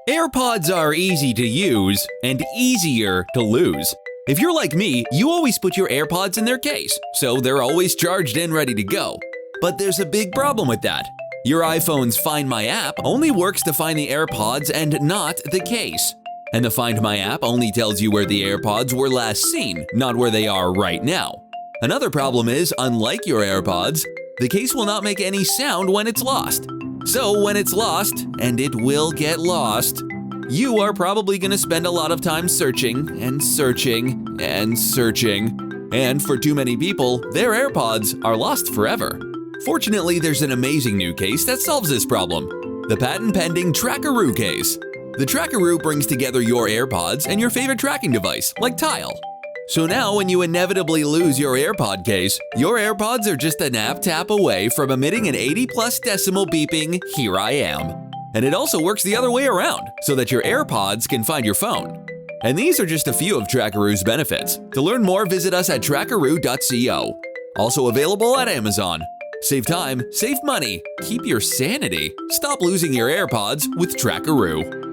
AirPods are easy to use and easier to lose. If you're like me, you always put your AirPods in their case, so they're always charged and ready to go. But there's a big problem with that. Your iPhone's Find My app only works to find the AirPods and not the case. And the Find My app only tells you where the AirPods were last seen, not where they are right now. Another problem is, unlike your AirPods, the case will not make any sound when it's lost. So when it's lost, and it will get lost, you are probably going to spend a lot of time searching and searching and searching. And for too many people, their AirPods are lost forever. Fortunately, there's an amazing new case that solves this problem. The patent-pending Trackeroo case. The Trackeroo brings together your AirPods and your favorite tracking device, like Tile. So now when you inevitably lose your AirPod case, your AirPods are just an app tap away from emitting an 80+ decibel beeping "Here I am." And it also works the other way around, so that your AirPods can find your phone. And these are just a few of Trackeroo's benefits. To learn more, visit us at trackeroo.co. Also available at Amazon. Save time, save money, keep your sanity. Stop losing your AirPods with Trackeroo.